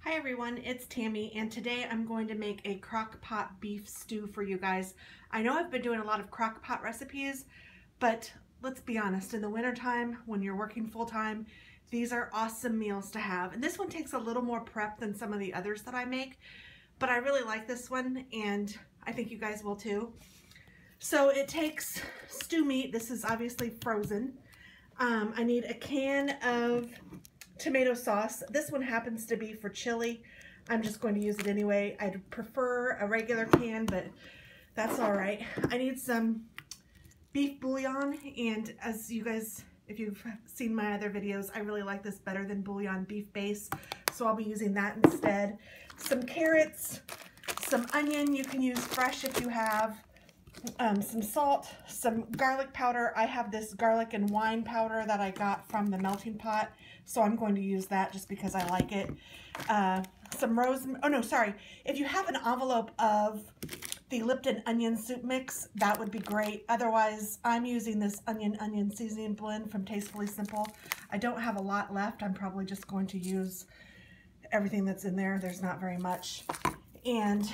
Hi everyone, it's Tammy, and today I'm going to make a crock pot beef stew for you guys. I know I've been doing a lot of crock pot recipes, but let's be honest, in the wintertime when you're working full-time, these are awesome meals to have. And this one takes a little more prep than some of the others that I make, but I really like this one and I think you guys will too. So it takes stew meat. This is obviously frozen. I need a can of tomato sauce. This one happens to be for chili. I'm just going to use it anyway. I'd prefer a regular can, but that's all right. I need some beef bouillon, and as you guys, if you've seen my other videos, I really like this better than bouillon beef base, so I'll be using that instead. Some carrots, some onion, you can use fresh if you have, some salt, some garlic powder. I have this garlic and wine powder that I got from the melting pot, so I'm going to use that just because I like it. Some rosemary, oh no, sorry. If you have an envelope of the Lipton onion soup mix, that would be great. Otherwise, I'm using this onion seasoning blend from Tastefully Simple. I don't have a lot left. I'm probably just going to use everything that's in there. There's not very much. And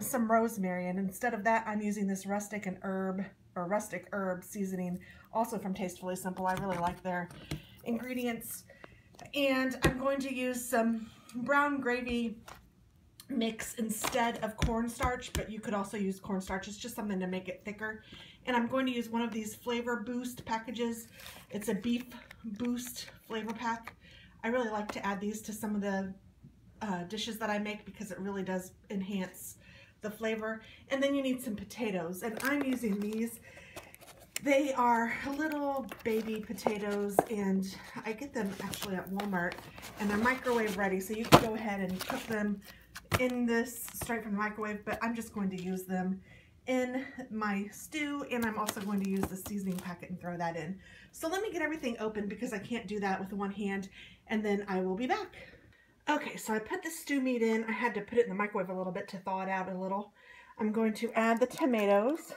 some rosemary, and instead of that I'm using this rustic herb seasoning, also from Tastefully Simple. I really like their ingredients. And I'm going to use some brown gravy mix instead of cornstarch, but you could also use cornstarch. It's just something to make it thicker. And I'm going to use one of these flavor boost packages. It's a beef boost flavor pack. I really like to add these to some of the dishes that I make because it really does enhance the flavor. And then you need some potatoes, and I'm using these. They are little baby potatoes, and I get them actually at Walmart, and they're microwave ready, so you can go ahead and cook them in this straight from the microwave, but I'm just going to use them in my stew, and I'm also going to use the seasoning packet and throw that in. So let me get everything open because I can't do that with one hand, and then I will be back. Okay, so I put the stew meat in. I had to put it in the microwave a little bit to thaw it out a little. I'm going to add the tomatoes.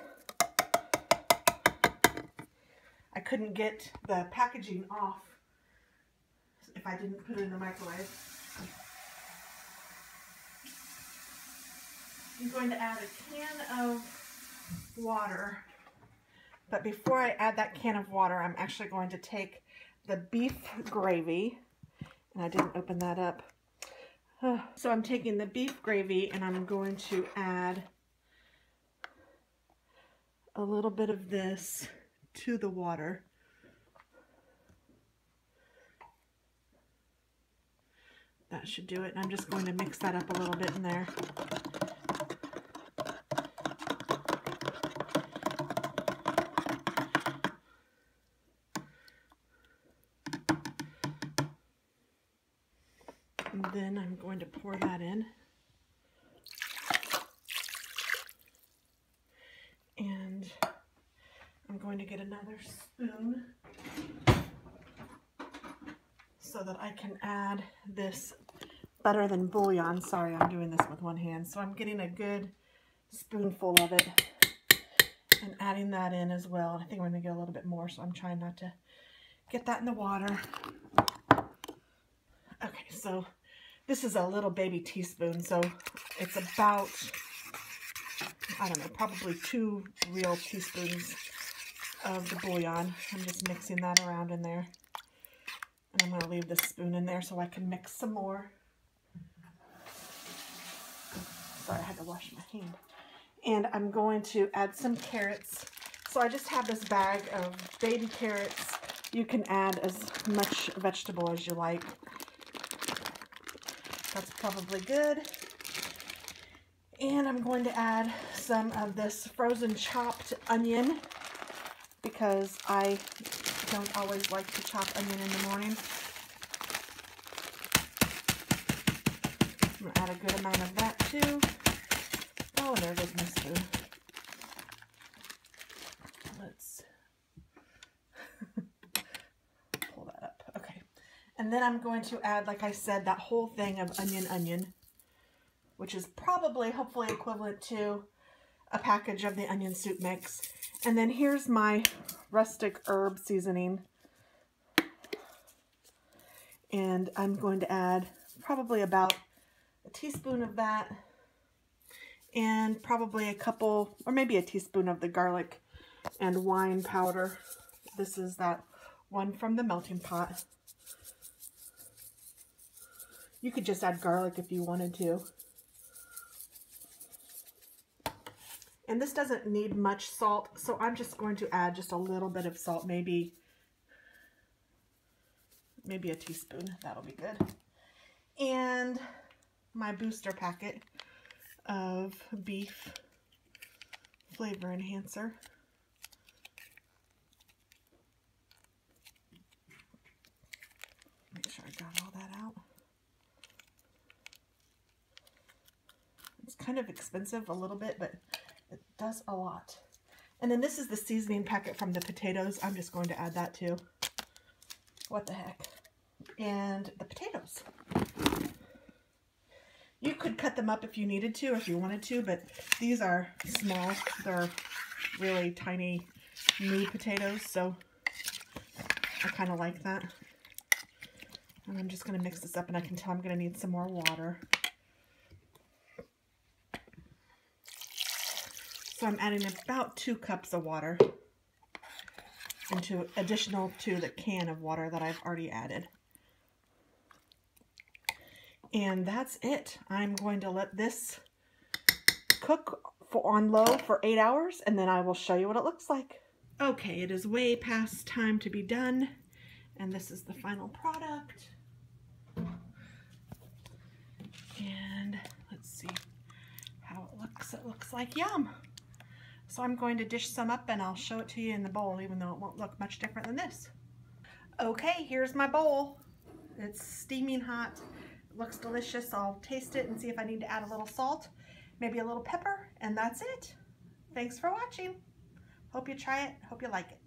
I couldn't get the packaging off if I didn't put it in the microwave. I'm going to add a can of water. But before I add that can of water, I'm actually going to take the beef gravy, and I didn't open that up. So I'm taking the beef gravy and I'm going to add a little bit of this to the water. That should do it. And I'm just going to mix that up a little bit in there. And then I'm going to pour that in. And I'm going to get another spoon so that I can add this better than bouillon. Sorry, I'm doing this with one hand. So I'm getting a good spoonful of it and adding that in as well. I think we're going to get a little bit more, so I'm trying not to get that in the water. Okay, so this is a little baby teaspoon, so it's about, I don't know, probably 2 real teaspoons of the bouillon. I'm just mixing that around in there. And I'm going to leave this spoon in there so I can mix some more. Sorry, I had to wash my hand. And I'm going to add some carrots. So I just have this bag of baby carrots. You can add as much vegetable as you like. That's probably good. And I'm going to add some of this frozen chopped onion because I don't always like to chop onion in the morning. I'm going to add a good amount of that too. Oh, there goes my spoon. Let's pull that up. Okay. And then I'm going to add, like I said, that whole thing of onion, which is probably, hopefully, equivalent to a package of the onion soup mix. And then here's my rustic herb seasoning. And I'm going to add probably about teaspoon of that, and probably a couple, or maybe a teaspoon of the garlic and wine powder. This is that one from the melting pot. You could just add garlic if you wanted to. And this doesn't need much salt, so I'm just going to add just a little bit of salt, maybe a teaspoon. That'll be good. And my booster packet of beef flavor enhancer. Make sure I got all that out. It's kind of expensive a little bit, but it does a lot. And then this is the seasoning packet from the potatoes. I'm just going to add that too. What the heck. And the potatoes. You could cut them up if you needed to, if you wanted to, but these are small. They're really tiny new potatoes, so I kind of like that. And I'm just going to mix this up, and I can tell I'm going to need some more water. So I'm adding about 2 cups of water additional to the can of water that I've already added. And that's it. I'm going to let this cook on low for 8 hours, and then I will show you what it looks like. Okay, it is way past time to be done, and this is the final product. And let's see how it looks. It looks like yum. So I'm going to dish some up, and I'll show it to you in the bowl, even though it won't look much different than this. Okay, here's my bowl. It's steaming hot. Looks delicious. I'll taste it and see if I need to add a little salt, maybe a little pepper, and that's it. Thanks for watching. Hope you try it. Hope you like it.